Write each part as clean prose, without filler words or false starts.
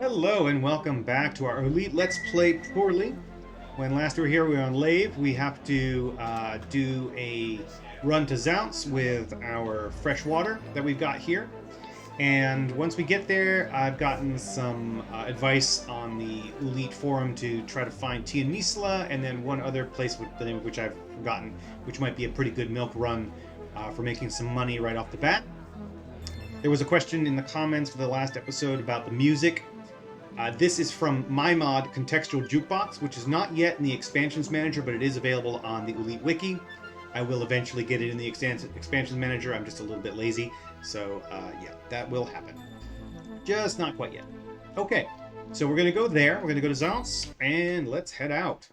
Hello and welcome back to our Elite Let's Play Poorly. When last we were here, we were on Lave. We have to do a run to Zounce with our fresh water that we've got here. And once we get there, I've gotten some advice on the Elite forum to try to find Tia Nisla, and then one other place with the name of which I've forgotten, which might be a pretty good milk run for making some money right off the bat. There was a question in the comments for the last episode about the music. This is from my mod, Contextual Jukebox, which is not yet in the Expansions Manager, but it is available on the Elite Wiki. I will eventually get it in the Expansions Manager. I'm just a little bit lazy, so yeah, that will happen. Just not quite yet. Okay, so we're going to go there. We're going to go to Zounce, and let's head out.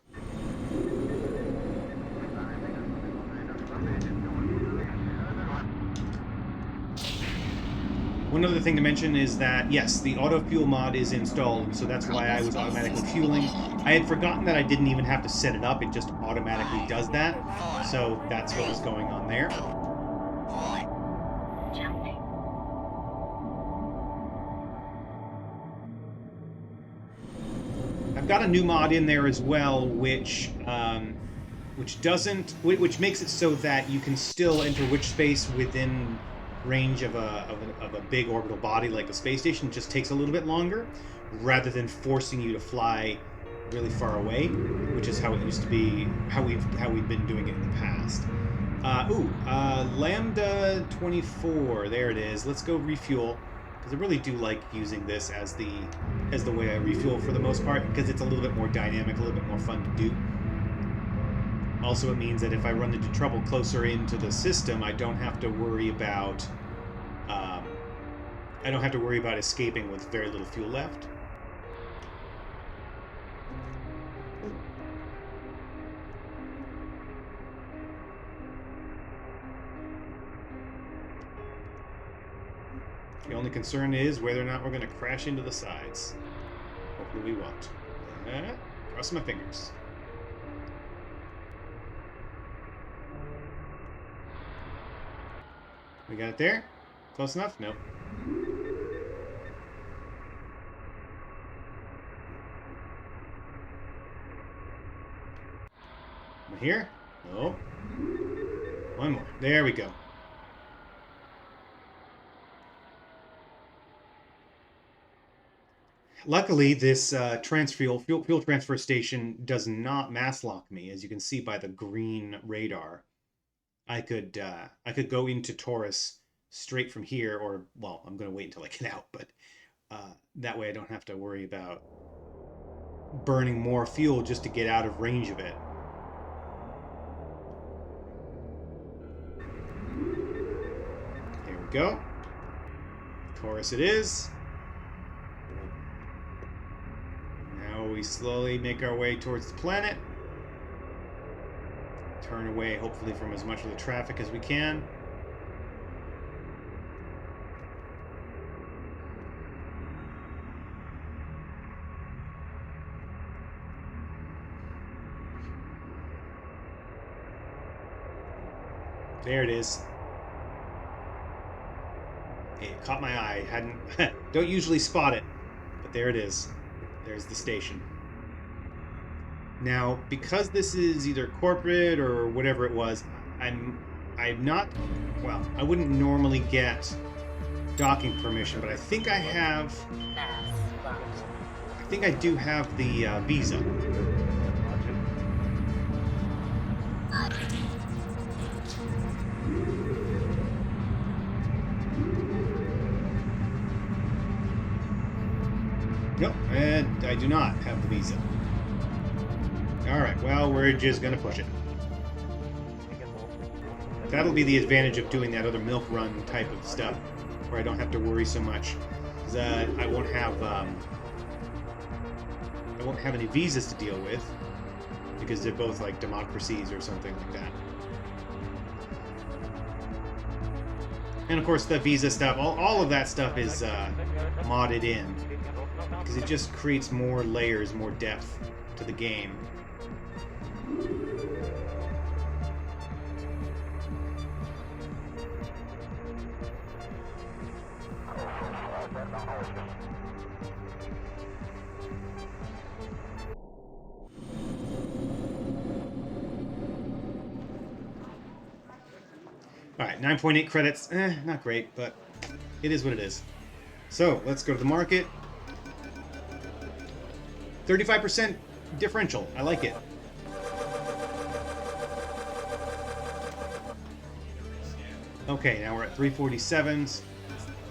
One other thing to mention is that, yes, the auto fuel mod is installed, so that's why I was automatically fueling. I had forgotten that I didn't even have to set it up, it just automatically does that. So that's what was going on there. I've got a new mod in there as well, which makes it so that you can still enter which space within range of a big orbital body like a space station. It just takes a little bit longer, rather than forcing you to fly really far away, which is how it used to be, how we've been doing it in the past. Lambda 24. There it is. Let's go refuel, because I really do like using this as the way I refuel for the most part, because it's a little bit more dynamic, a little bit more fun to do. Also, it means that if I run into trouble closer into the system, I don't have to worry about escaping with very little fuel left. The only concern is whether or not we're going to crash into the sides. Hopefully we won't. Cross my fingers. We got it there? Close enough? Nope. Here? Nope. One more. There we go. Luckily, this fuel transfer station does not mass lock me, as you can see by the green radar. I could go into Taurus straight from here, or, well, I'm going to wait until I get out, but that way I don't have to worry about burning more fuel just to get out of range of it. There we go. Taurus it is. Now we slowly make our way towards the planet. Turn away, hopefully, from as much of the traffic as we can. There it is. Hey, it caught my eye. Don't usually spot it, but there it is. There's the station. Now, because this is either corporate or whatever it was, I'm not, well, I wouldn't normally get docking permission, but I think I do have the visa. Nope, and I do not have the visa. Alright, well, we're just gonna push it. That'll be the advantage of doing that other milk run type of stuff, where I don't have to worry so much. I won't have any visas to deal with, because they're both like democracies or something like that. And of course the visa stuff, all of that stuff is modded in, because it just creates more layers, more depth to the game. All right, 9.8 credits. Not great, but it is what it is. So let's go to the market. 35% differential. I like it. Okay, now we're at 347s.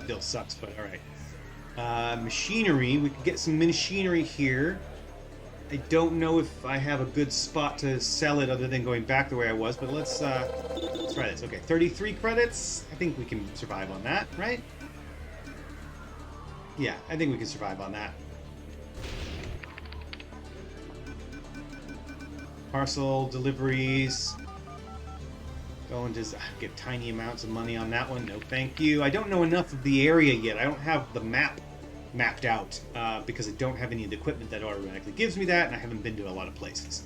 Still sucks, but all right. Machinery. We could get some machinery here. I don't know if I have a good spot to sell it other than going back the way I was, but let's try this. Okay, 33 credits. I think we can survive on that, right? Yeah, I think we can survive on that. Parcel deliveries. Going to get tiny amounts of money on that one. No, thank you. I don't know enough of the area yet. I don't have the map mapped out because I don't have any of the equipment that automatically gives me that, and I haven't been to a lot of places.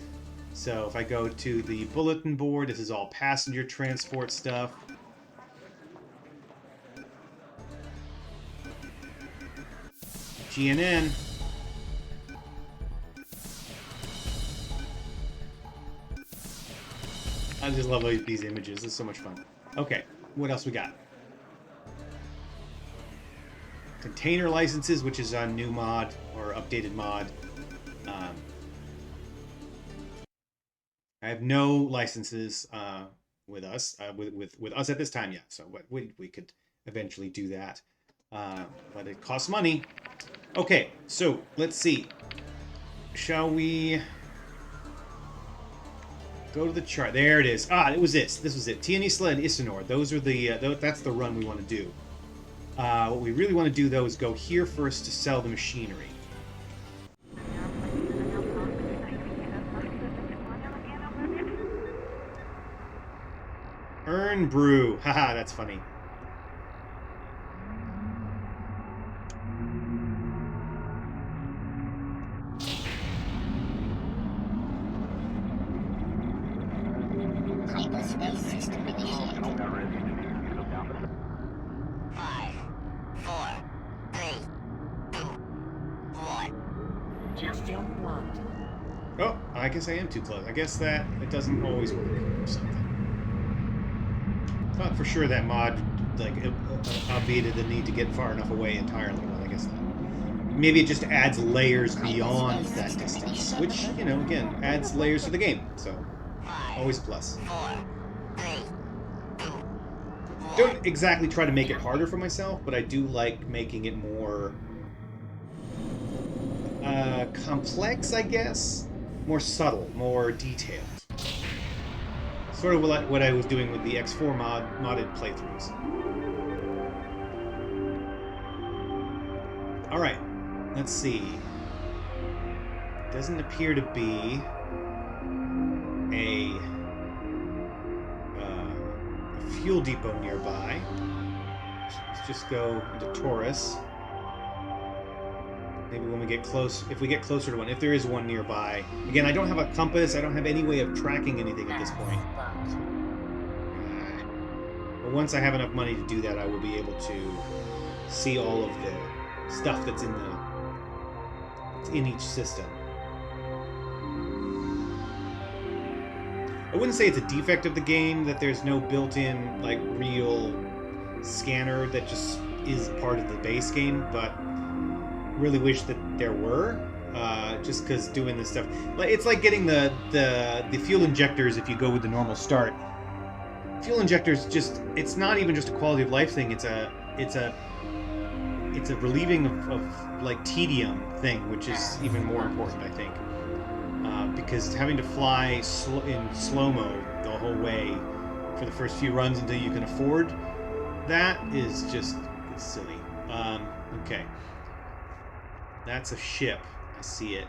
So if I go to the bulletin board, this is all passenger transport stuff. GNN. I just love these images. It's so much fun. Okay, what else we got? Container licenses, which is a new mod or updated mod. I have no licenses with us with us at this time yet, so we could eventually do that, but it costs money. Okay, so let's see. Shall we go to the chart? There it is. Ah, it was this. This was it. Tianisla and Isanor. Those are the. That's the run we want to do. What we really want to do, though, is go here first to sell the machinery. Earn brew. Haha, that's funny. Hyperspace system initiated. 5, 4, 3, 2, 1. Just unlocked. Oh, I guess I am too close. I guess that it doesn't always work or something. Thought for sure that mod like obviated the need to get far enough away entirely. Well, I guess not. Maybe it just adds layers beyond that distance, which, you know, again, adds layers to the game. So, always a plus. 4, 3, 2, 1. Don't exactly try to make it harder for myself, but I do like making it more complex, I guess. More subtle, more detailed. Sort of what I was doing with the X4 modded playthroughs. Alright, let's see. Doesn't appear to be a fuel depot nearby. Let's just go into Taurus. Maybe when we get close, if we get closer to one, if there is one nearby. Again, I don't have a compass, I don't have any way of tracking anything at this point. But once I have enough money to do that, I will be able to see all of the stuff that's in each system. I wouldn't say it's a defect of the game that there's no built-in, like, real scanner that just is part of the base game, but really wish that there were, just because doing this stuff, like, it's like getting the fuel injectors if you go with the normal start. Fuel injectors just, it's not even just a quality of life thing, it's a relieving of like tedium thing, which is even more important, I think, because having to fly in slow-mo the whole way for the first few runs until you can afford that is just, it's silly. Okay. That's a ship. I see it.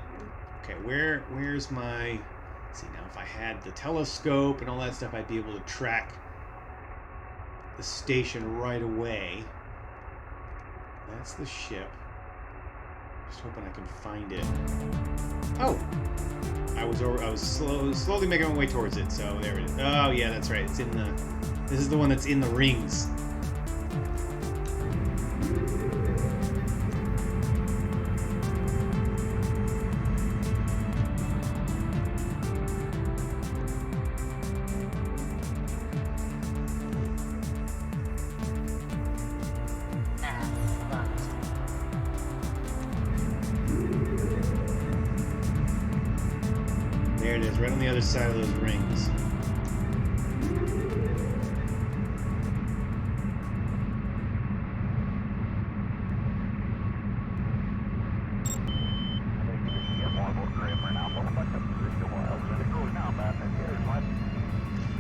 Okay, where's my... Let's see, now if I had the telescope and all that stuff, I'd be able to track the station right away. That's the ship. Just hoping I can find it. Oh! I was slowly making my way towards it, so there it is. Oh yeah, that's right. It's in the... This is the one that's in the rings. it is, right on the other side of those rings.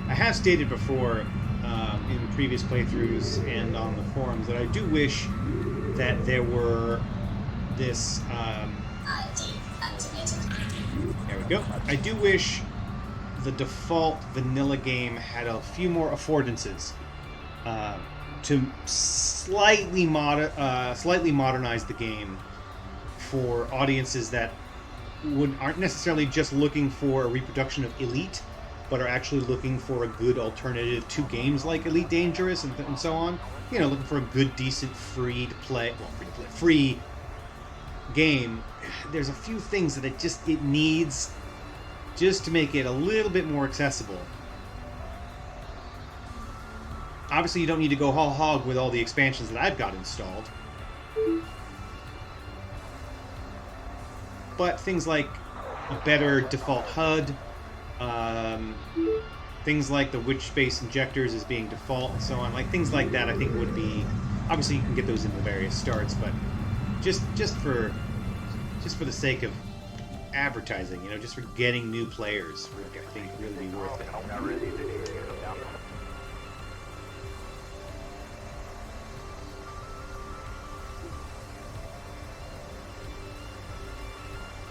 I have stated before in previous playthroughs and on the forums that I do wish that there were this. There we go. I do wish the default vanilla game had a few more affordances to slightly modernize the game for audiences that aren't necessarily just looking for a reproduction of Elite, but are actually looking for a good alternative to games like Elite Dangerous and so on. You know, looking for a good, decent, free game. There's a few things that it needs just to make it a little bit more accessible. Obviously, you don't need to go whole hog with all the expansions that I've got installed. But things like a better default HUD, things like the witch space injectors as being default and so on, like things like that, I think would be. Obviously, you can get those in the various starts, but just for the sake of advertising, you know, just for getting new players, would I think really be worth it.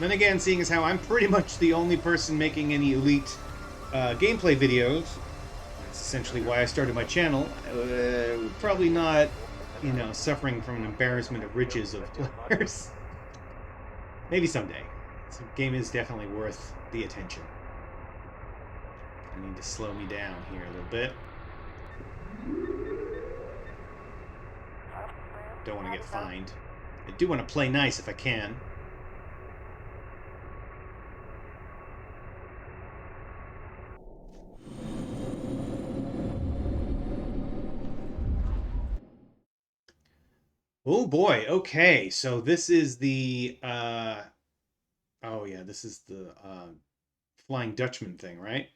Then again, seeing as how I'm pretty much the only person making any Elite gameplay videos, that's essentially why I started my channel, probably not, you know, suffering from an embarrassment of riches of players. Maybe someday. This game is definitely worth the attention. I need to slow me down here a little bit. Don't want to get fined. I do want to play nice if I can. Oh boy, okay, so this is the, oh yeah, this is the Flying Dutchman thing, right?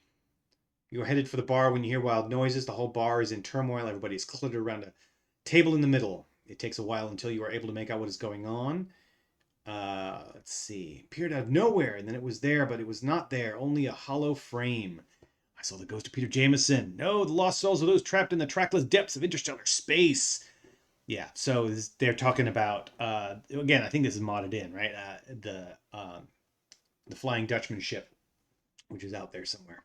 You're headed for the bar when you hear wild noises. The whole bar is in turmoil. Everybody's cluttered around a table in the middle. It takes a while until you are able to make out what is going on. Let's see. Appeared out of nowhere, and then it was there, but it was not there. Only a hollow frame. I saw the ghost of Peter Jameson. No, the lost souls of those trapped in the trackless depths of interstellar space. Yeah, so they're talking about again. I think this is modded in, right? The Flying Dutchman ship, which is out there somewhere.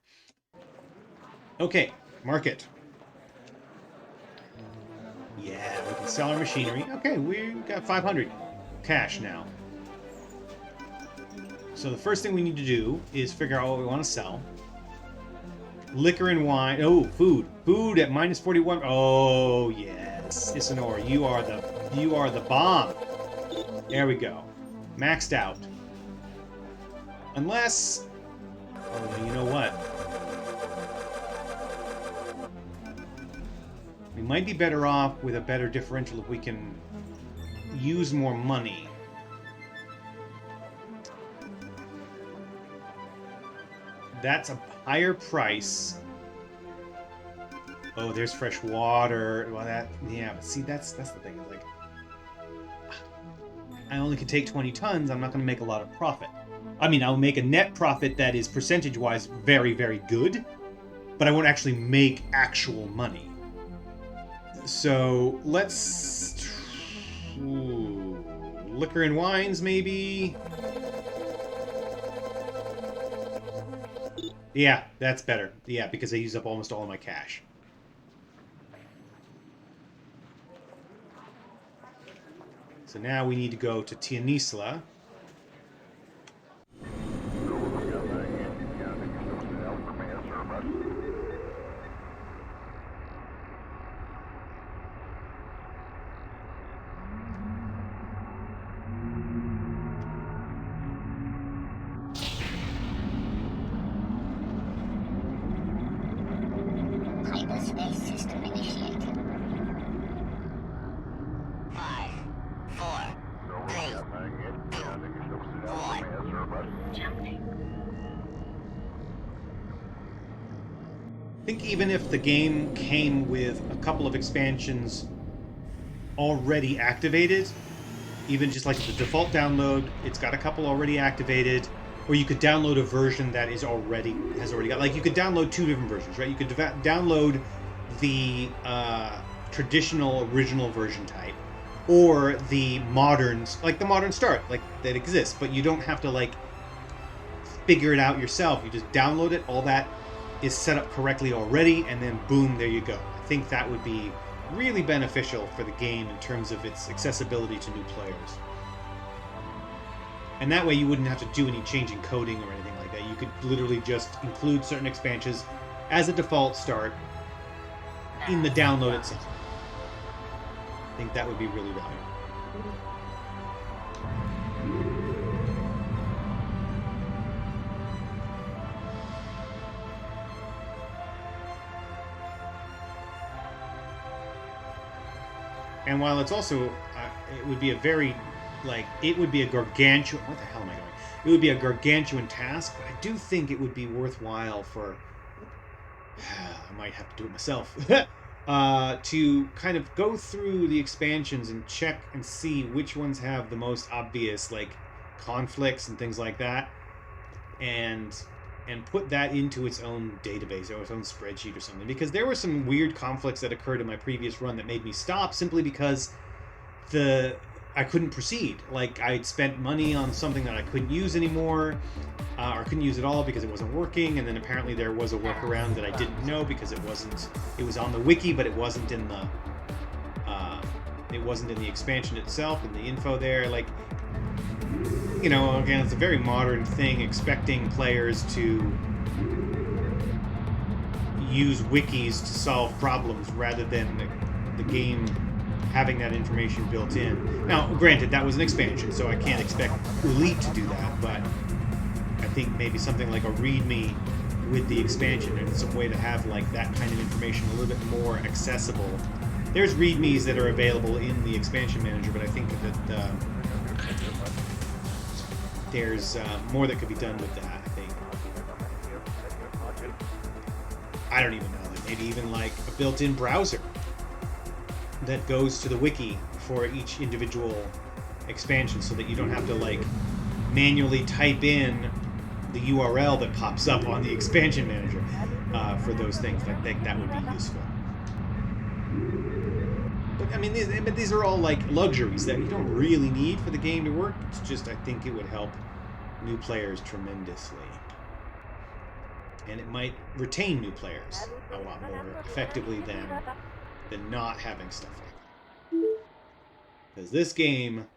Okay, market. Yeah, we can sell our machinery. Okay, we've got 500 cash now. So the first thing we need to do is figure out what we want to sell. Liquor and wine. Oh, food. Food at minus 41. Oh, yes. Isanor, you are the bomb. There we go. Maxed out. Unless... Oh, you know what? We might be better off with a better differential if we can use more money. That's a higher price. Oh, there's fresh water. Well, yeah, but see, that's the thing. Like, I only can take 20 tons. I'm not going to make a lot of profit. I mean, I'll make a net profit that is percentage-wise very, very good, but I won't actually make actual money. So let's... Ooh, liquor and wines, maybe? Yeah, that's better. Yeah, because I use up almost all of my cash. So now we need to go to Tianisla. Hyperspace system initiated. 5, 4, 3, 2, think even if the game came with a couple of expansions already activated, even just like the default download, it's got a couple already activated, or you could download a version that has already got, like you could download two different versions, right? You could download the traditional original version type, or the moderns, like the modern start, like that exists, but you don't have to like figure it out yourself. You just download it. All that is set up correctly already, and then boom, there you go. I think that would be really beneficial for the game in terms of its accessibility to new players. And that way you wouldn't have to do any changing coding or anything like that. You could literally just include certain expansions as a default start in the download itself. I think that would be really valuable. And while it's also, it would be a very, like, it would be a gargantuan, what the hell am I doing? It would be a gargantuan task, but I do think it would be worthwhile for, I might have to do it myself, to kind of go through the expansions and check and see which ones have the most obvious, like, conflicts and things like that, and put that into its own database or its own spreadsheet or something. Because there were some weird conflicts that occurred in my previous run that made me stop simply because I couldn't proceed. Like, I'd spent money on something that I couldn't use anymore, or couldn't use at all because it wasn't working, and then apparently there was a workaround that I didn't know because it was on the wiki, but it wasn't in the expansion itself, in the info there. Like, you know, again, it's a very modern thing, expecting players to use wikis to solve problems rather than the game having that information built in. Now, granted, that was an expansion, so I can't expect Oolite to do that, but I think maybe something like a README with the expansion and some way to have like that kind of information a little bit more accessible. There's READMEs that are available in the expansion manager, but I think that there's more that could be done with that, I think. I don't even know. Like maybe even like a built-in browser that goes to the wiki for each individual expansion so that you don't have to like manually type in the URL that pops up on the expansion manager for those things. I think that would be useful. But I mean, these are all like luxuries that you don't really need for the game to work. It's just I think it would help new players tremendously. And it might retain new players a lot more effectively than not having stuff like that. Because this game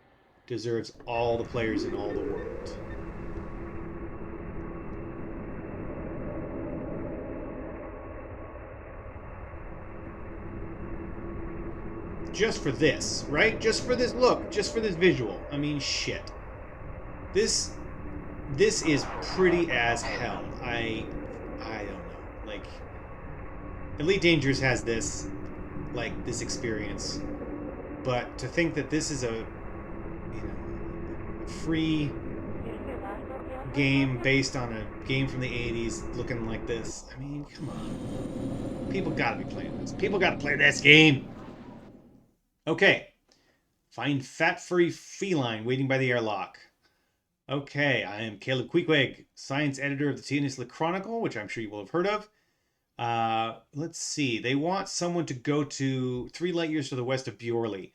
deserves all the players in all the world. Just for this, right? Just for this look, just for this visual. I mean, shit. This is pretty as hell. I don't know. Like, Elite Dangerous has this, like, this experience. But to think that this is a, free game based on a game from the 80s looking like this, I mean, come on. People gotta be playing this. People gotta play this game! Okay. Find fat-free feline waiting by the airlock. Okay, I am Caleb Queequeg, science editor of the Tennessee Chronicle, which I'm sure you will have heard of. Let's see. They want someone to go to 3 light years to the west of Bjorley.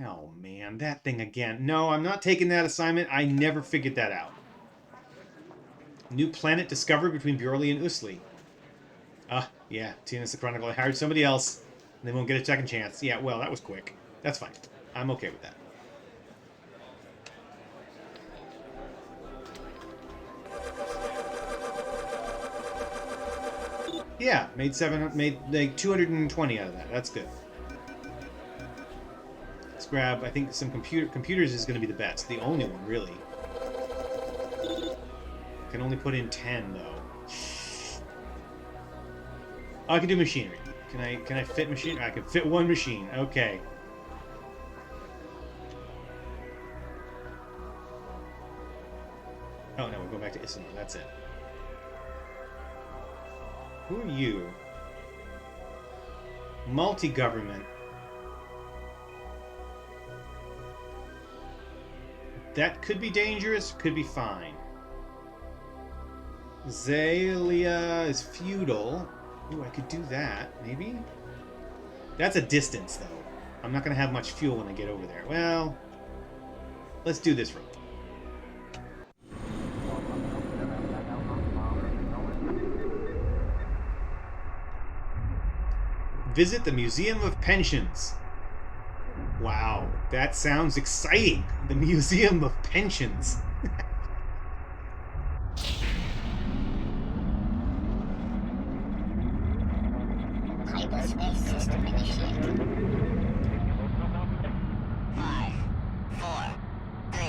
Oh, man, that thing again. No, I'm not taking that assignment. I never figured that out. New planet discovered between Bjorley and Usli. Yeah, Tennessee Chronicle. I hired somebody else. And they won't get a second chance. Yeah, well, that was quick. That's fine. I'm okay with that. Yeah, made like 220 out of that. That's good. Let's grab, I think, some computers is going to be the best. The only one, really. Can only put in 10 though. Oh, I can do machinery. Can I fit machine? I can fit 1 machine. Okay. Oh no, we're going back to Isilmar. That's it. Who are you? Multi-government. That could be dangerous, could be fine. Zalia is feudal. Ooh, I could do that, maybe? That's a distance, though. I'm not going to have much fuel when I get over there. Well, let's do this road. Visit the Museum of Pensions. Wow, that sounds exciting. The Museum of Pensions. Hyperspace system initiated. 5, 4, 3,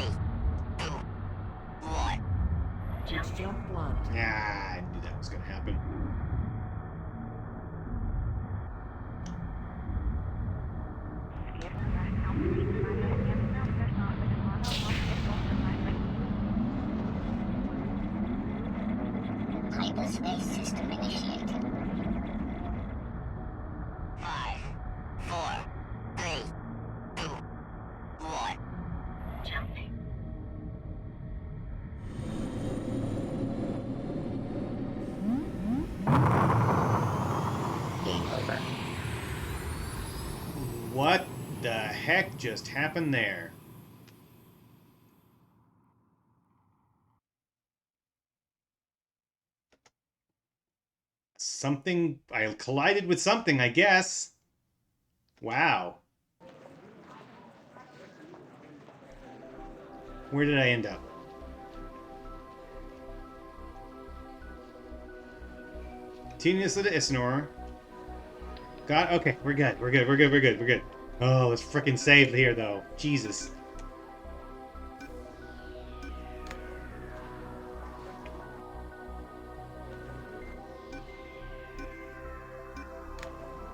2, 1. Jump one. Yeah, I knew that was going to happen. Hyperspace system initiated. 5, 4, 3, 2, 1. Jumping. Game over. What the heck just happened there? Something... I collided with something, I guess. Wow. Where did I end up? Tedious to Isnor. God, okay, we're good. We're good. We're good. We're good. We're good. Oh, let's frickin' save here, though. Jesus.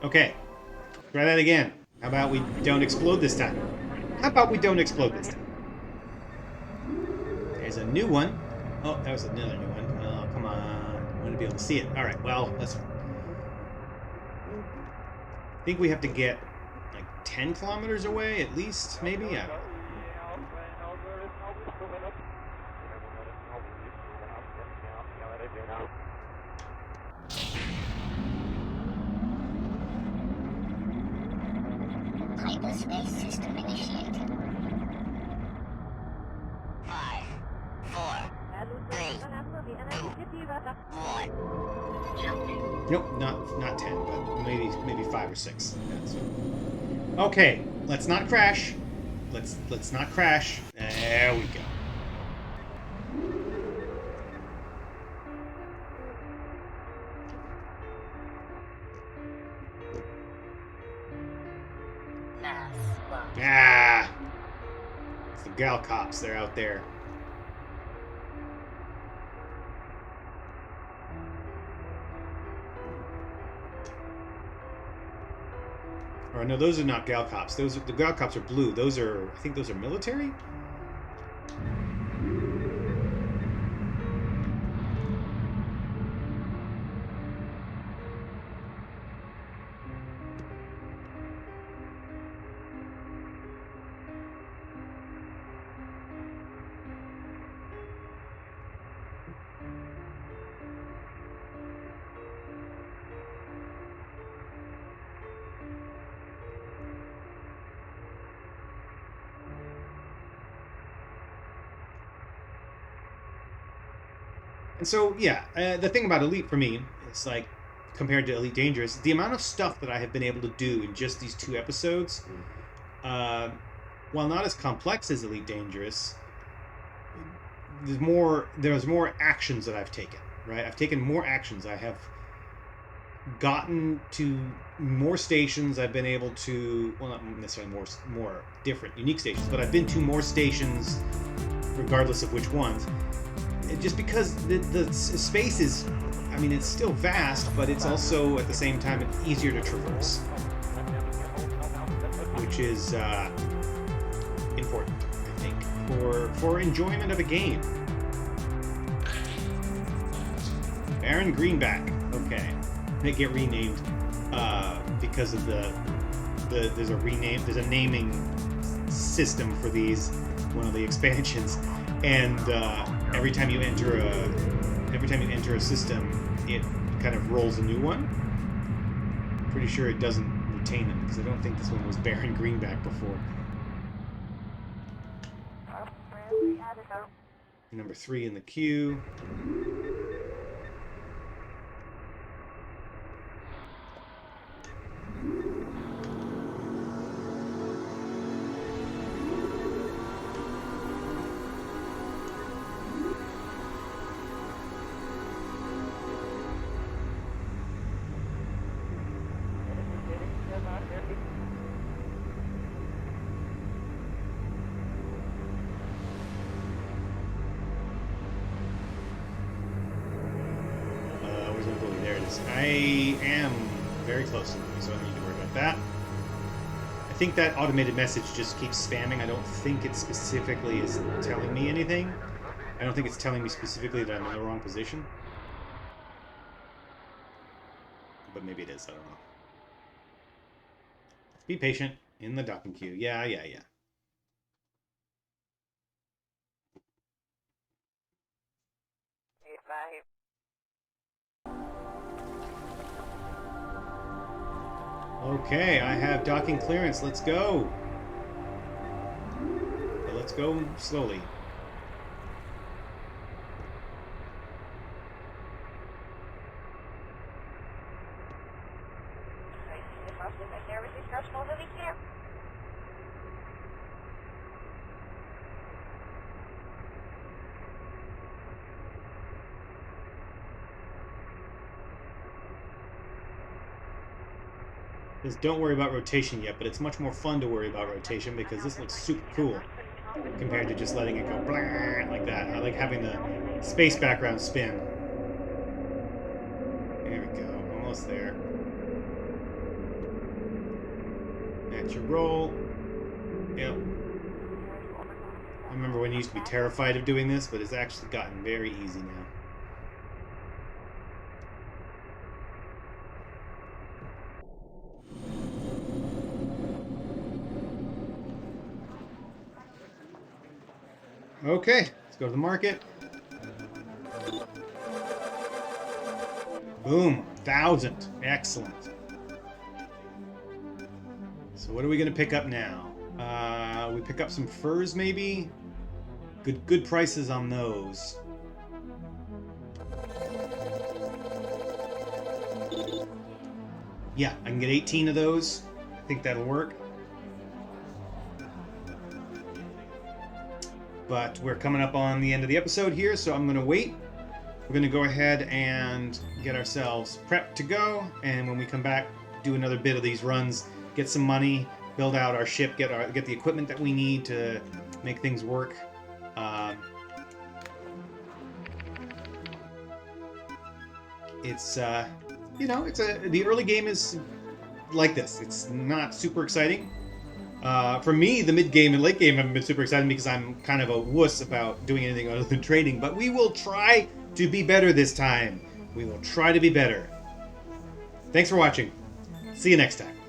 Okay. Try that again. How about we don't explode this time? How about we don't explode this time? There's a new one. Oh, that was another new one. Oh, come on. I want to be able to see it. Alright, well, let's... I think we have to get like 10 kilometers away at least, maybe? I don't know. Hyperspace system initiated. 5, 4, 3, 2, 1. Jumping. Nope, not 10, but maybe 5 or 6. That's okay, let's not crash. Let's not crash. There we go. Mass flow. Ah! It's the gal cops, they're out there. Or no, those are not gal cops. The gal cops are blue. Those are, I think those are military? And so, yeah, the thing about Elite for me is like, compared to Elite Dangerous, the amount of stuff that I have been able to do in just these 2 episodes, while not as complex as Elite Dangerous, there's more actions that I've taken, right? I've taken more actions. I have gotten to more stations. I've been able to, well, not necessarily more different, unique stations, but I've been to more stations, regardless of which ones. Just because the space is, I mean, it's still vast, but it's also, at the same time, it's easier to traverse. Which is important, I think, for enjoyment of a game. Baron Greenback. Okay. They get renamed. because of there's a naming system for these, one of the expansions, and every time you enter a system, it kind of rolls a new one. Pretty sure it doesn't retain them because I don't think this one was Baron Greenback before. Number 3 in the queue. There it is. I am very close to it, so I don't need to worry about that. I think that automated message just keeps spamming. I don't think it specifically is telling me anything. I don't think it's telling me specifically that I'm in the wrong position. But maybe it is, I don't know. Be patient in the docking queue. Yeah. Okay, I have docking clearance. Let's go. But let's go slowly. Says don't worry about rotation yet, but it's much more fun to worry about rotation because this looks super cool compared to just letting it go blah like that. I like having the space background spin. There we go, almost there. That's your roll. Yep. I remember when you used to be terrified of doing this, but it's actually gotten very easy now. Okay, let's go to the market. Boom, 1,000. Excellent. So what are we going to pick up now? We pick up some furs, maybe? Good prices on those. Yeah, I can get 18 of those. I think that'll work. But we're coming up on the end of the episode here, so I'm going to wait. We're going to go ahead and get ourselves prepped to go, and when we come back, do another bit of these runs, get some money, build out our ship, get the equipment that we need to make things work. It's the early game is like this. It's not super exciting. For me, the mid-game and late game haven't been super exciting because I'm kind of a wuss about doing anything other than trading, but we will try to be better this time. We will try to be better. Thanks for watching. See you next time.